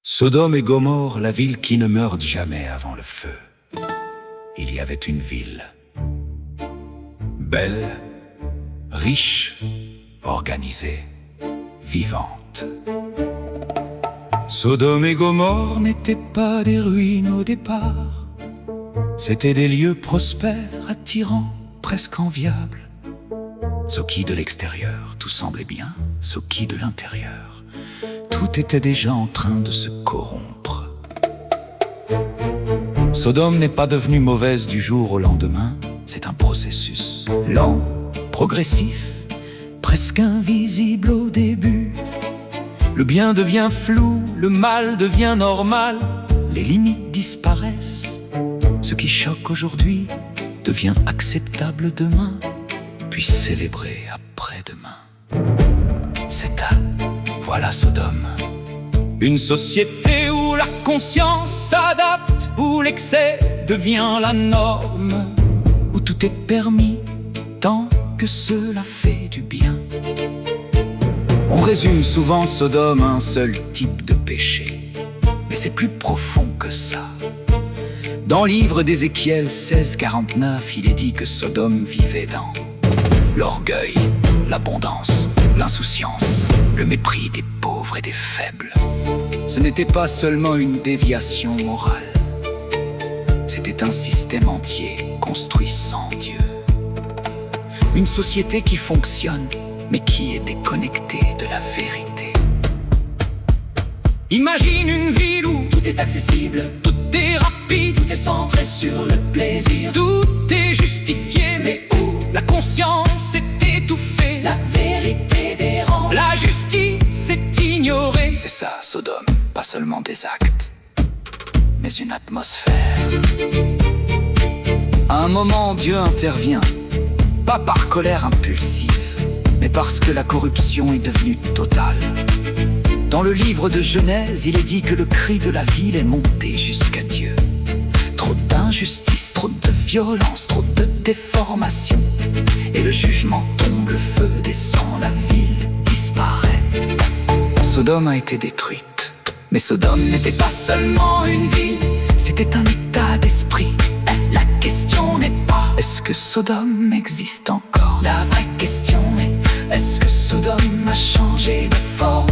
Sodome et Gomorrhe, la ville qui ne meurt jamais avant le feu. Il y avait une ville. Belle, riche, organisée, vivante. Sodome et Gomorrhe n'étaient pas des ruines au départ. C'étaient des lieux prospères, attirants, presque enviables. Soki de l'extérieur, tout semblait bien. Soki de l'intérieur, tout était déjà en train de se corrompre. Sodome n'est pas devenue mauvaise du jour au lendemain. C'est un processus lent, progressif, presque invisible au début. Le bien devient flou, le mal devient normal, les limites disparaissent. Ce qui choque aujourd'hui devient acceptable demain, puis célébré après-demain. C'est à voilà Sodome. Une société où la conscience s'adapte, où l'excès devient la norme, où tout est permis tant que cela fait du bien. On résume souvent Sodome à un seul type de péché, mais c'est plus profond que ça. Dans le livre d'Ézéchiel 16:49, il est dit que Sodome vivait dans l'orgueil, l'abondance, l'insouciance, le mépris des pauvres et des faibles. Ce n'était pas seulement une déviation morale, c'était un système entier construit sans Dieu. Une société qui fonctionne, mais qui est déconnectée de la vérité. Imagine une ville où tout est accessible, tout est rapide, tout est centré sur le plaisir, tout est justifié, mais où la conscience est étouffée, la vérité dérange, la justice est ignorée. C'est ça Sodome, pas seulement des actes, mais une atmosphère. À un moment, Dieu intervient, pas par colère impulsive, mais parce que la corruption est devenue totale. Dans le livre de Genèse, il est dit que le cri de la ville est monté jusqu'à Dieu. Trop d'injustice, trop de violence, trop de déformation. Et le jugement tombe, le feu descend, la ville disparaît. Sodome a été détruite. Mais Sodome n'était pas seulement une ville, c'était un état d'esprit. La question n'est pas est-ce que Sodome existe encore? La vraie question est est-ce que Sodome a changé de forme?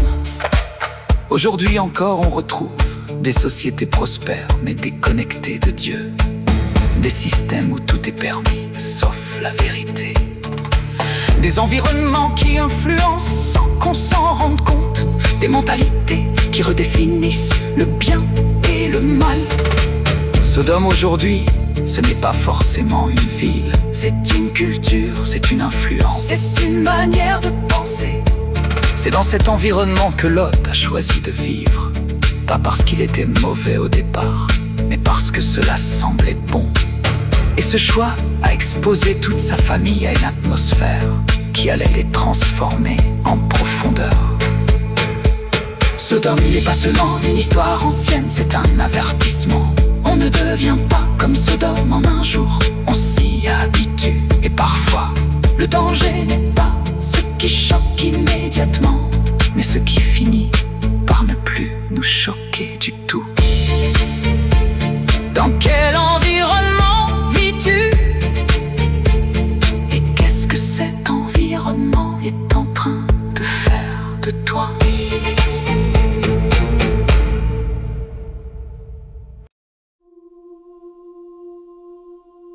Aujourd'hui encore, on retrouve des sociétés prospères mais déconnectées de Dieu. Des systèmes où tout est permis, sauf la vérité. Des environnements qui influencent sans qu'on s'en rende compte. Des mentalités qui redéfinissent le bien et le mal. Sodome aujourd'hui, ce n'est pas forcément une ville. C'est une culture, c'est une influence, c'est une manière de penser. C'est dans cet environnement que Lot a choisi de vivre. Pas parce qu'il était mauvais au départ, mais parce que cela semblait bon. Et ce choix a exposé toute sa famille à une atmosphère qui allait les transformer en profondeur. Sodome n'est pas seulement une histoire ancienne, c'est un avertissement. On ne devient pas comme Sodome en un jour, on s'y habitue. Et parfois, le danger n'est pas ce qui choque immédiatement, mais ce qui finit par ne plus nous choquer du tout. Dans quel environnement vis-tu? Et qu'est-ce que cet environnement est en train de faire de toi?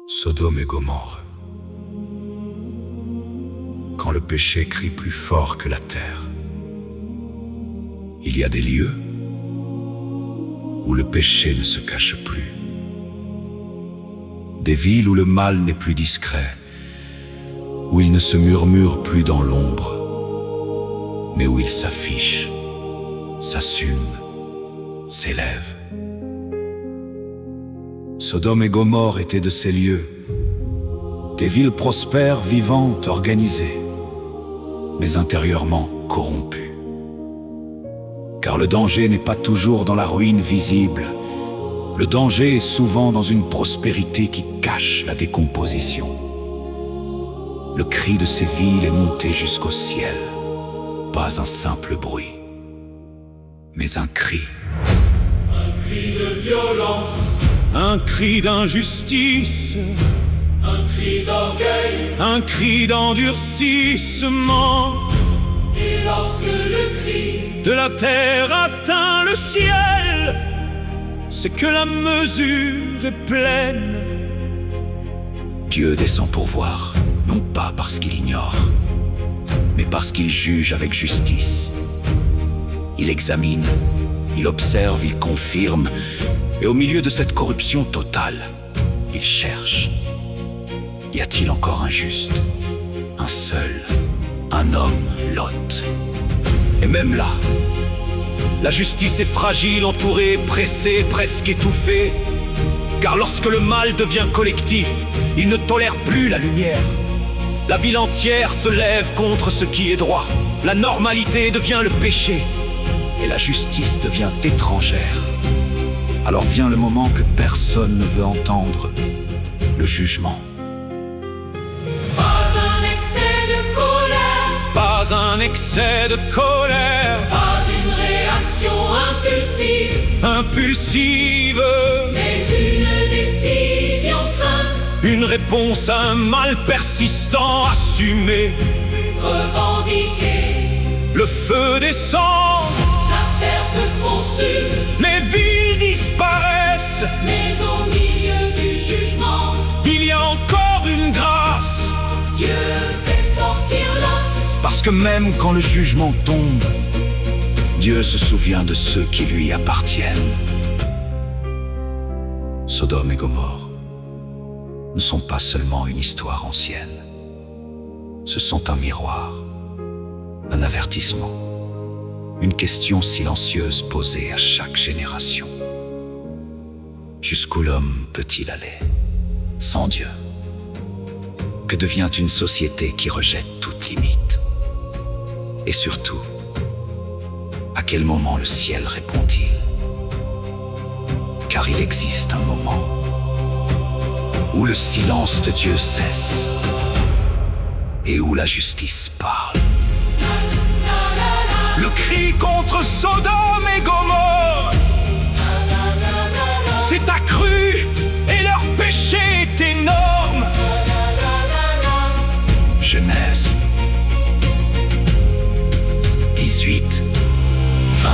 Sodome et Gomorrhe. Quand le péché crie plus fort que la terre, il y a des lieux où le péché ne se cache plus. Des villes où le mal n'est plus discret, où il ne se murmure plus dans l'ombre, mais où il s'affiche, s'assume, s'élève. Sodome et Gomorrhe étaient de ces lieux, des villes prospères, vivantes, organisées, mais intérieurement corrompues. Car le danger n'est pas toujours dans la ruine visible. Le danger est souvent dans une prospérité qui cache la décomposition. Le cri de ces villes est monté jusqu'au ciel, pas un simple bruit, mais un cri cri de violence, un cri d'injustice, un cri d'orgueil, un cri d'endurcissement. et lorsque le cri De la terre atteint le ciel, c'est que la mesure est pleine. Dieu descend pour voir, non pas parce qu'il ignore, mais parce qu'il juge avec justice. Il examine, il observe, il confirme, et au milieu de cette corruption totale, il cherche. Y a-t-il encore un juste, un seul, un homme, Lot? Et même là, la justice est fragile, entourée, pressée, presque étouffée. Car lorsque le mal devient collectif, il ne tolère plus la lumière. La ville entière se lève contre ce qui est droit. La normalité devient le péché, et la justice devient étrangère. Alors vient le moment que personne ne veut entendre, le jugement. pas un excès de colère, Pas un excès de colère, pas une réaction impulsive, mais une décision sainte, une réponse à un mal persistant assumé. revendiquée. Le feu descend, La terre se consume, les villes disparaissent. mais au milieu du jugement, Il y a encore une grâce, Dieu fait sortir Lot. parce que même quand le jugement tombe, Dieu se souvient de ceux qui lui appartiennent. Sodome et Gomorrhe ne sont pas seulement une histoire ancienne. Ce sont un miroir, un avertissement, une question silencieuse posée à chaque génération. Jusqu'où l'homme peut-il aller sans Dieu? Que devient une société qui rejette toute limite? Et surtout, à quel moment le ciel répond-il? Car il existe un moment où le silence de Dieu cesse et où la justice parle. Le cri contre Sodome et Gomorrhe s'est accru et leur péché est énorme. Genèse 18, 20.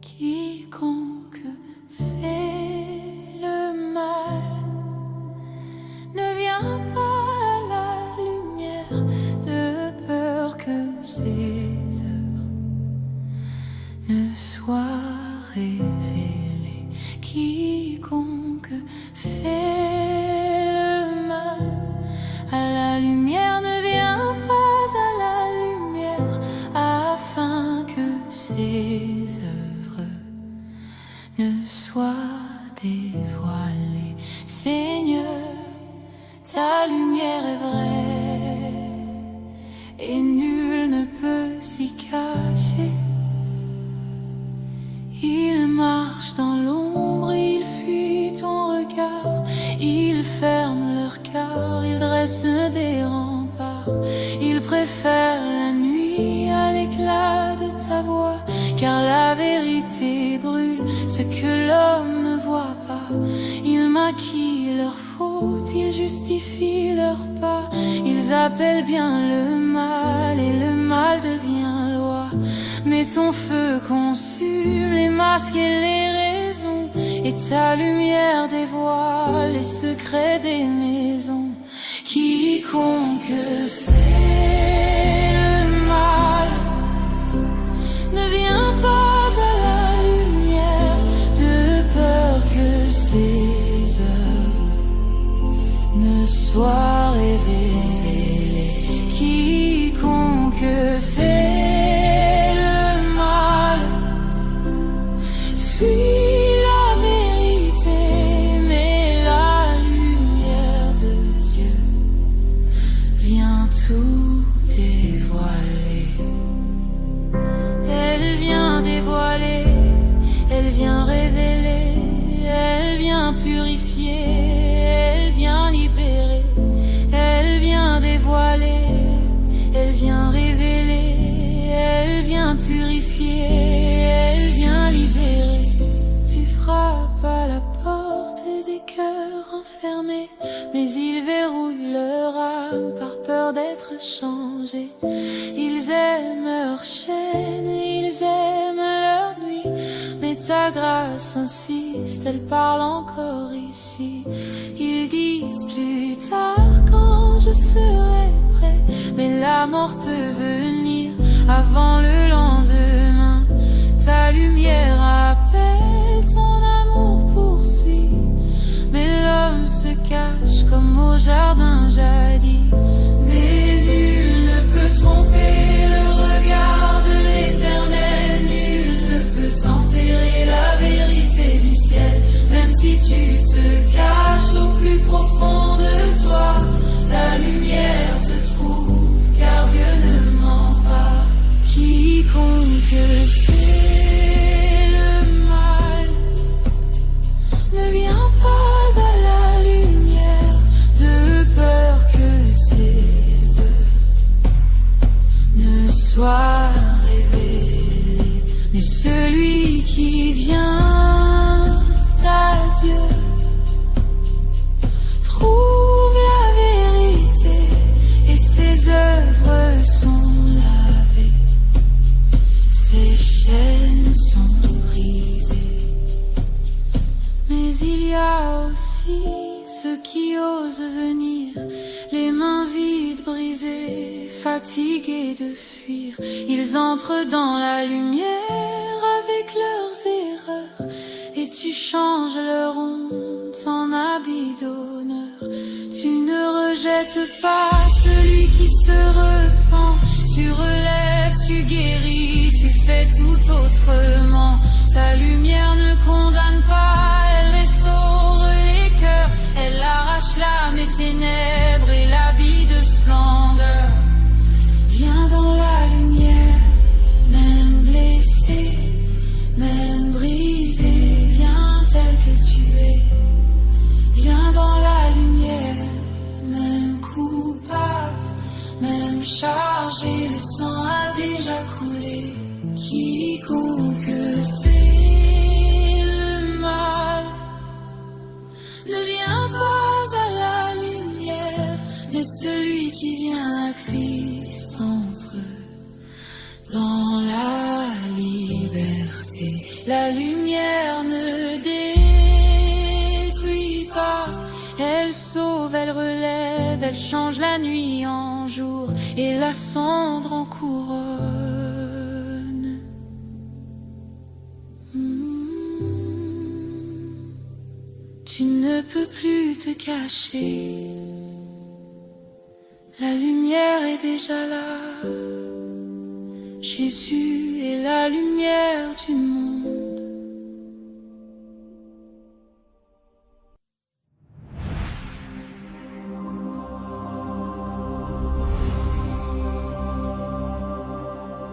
Quiconque fait le mal ne vient pas à la lumière de peur que ses œuvres ne soient révélées. Quiconque fait le mal à la lumière ne vient pas à la lumière afin que ses œuvres ne soient dévoilées. Seigneur, ta lumière est vraie et nul ne peut s'y cacher. Il marche dans l'ombre, il fuit ton regard, il ferme leur cœur, il dresse des remparts. Il préfère la nuit à l'éclat de ta voix, car la vérité brûle ce que l'homme ne voit pas. Ils maquillent leurs fautes, ils justifient leurs pas. Ils appellent bien le mal et le mal devient loi. Mais ton feu consume les masques et les raisons, et ta lumière dévoile les secrets des maisons. Quiconque fait le mal ne vient pas à la lumière de peur que ses œuvres ne soient révélées. Quiconque fait le mal fuit la vérité, mais la lumière de Dieu vient tout dévoiler. changer. Ils aiment leur chaîne, ils aiment leur nuit, mais ta grâce insiste, elle parle encore ici. Ils disent plus tard quand je serai prêt, mais la mort peut venir avant le lendemain. Ta lumière appelle, ton amour poursuit, mais l'homme se cache comme au jardin jadis. Mais nul ne peut tromper le regard de l'Éternel, nul ne peut enterrer la vérité du ciel. Même si tu te caches au plus profond de toi, la lumière te trouve, car Dieu ne ment pas. Quiconque fait le mal ne vient pas à la lumière, de peur que ses œuvres ne soient révélées. Mais celui qui vient à Dieu trouve la vérité, et ses œuvres sont lavées, ses chaînes sont brisées. Mais il y a aussi ceux qui osent venir, les mains vides, brisées, fatigués de fuir. Ils entrent dans la lumière avec leurs erreurs, et tu changes leur honte en habit d'honneur. Tu ne rejettes pas celui qui se repent, tu relèves, tu guéris, tu fais tout autrement. Ta lumière ne condamne pas, elle restaure les cœurs, elle arrache l'âme et ténèbres et l'habit de splendeur. Viens dans la lumière, même blessé, même brisé, viens tel que tu es. Viens dans la lumière, même coupable, même chargé, le sang a déjà coulé. Quiconque fait le mal ne vient pas à la lumière, mais celui qui vient à Christ entre dans la liberté. La lumière ne détruit pas, elle sauve, elle relève, elle change la nuit en jour et la cendre en couronne. Tu ne peux plus te cacher, la lumière est déjà là. Jésus est la lumière du monde.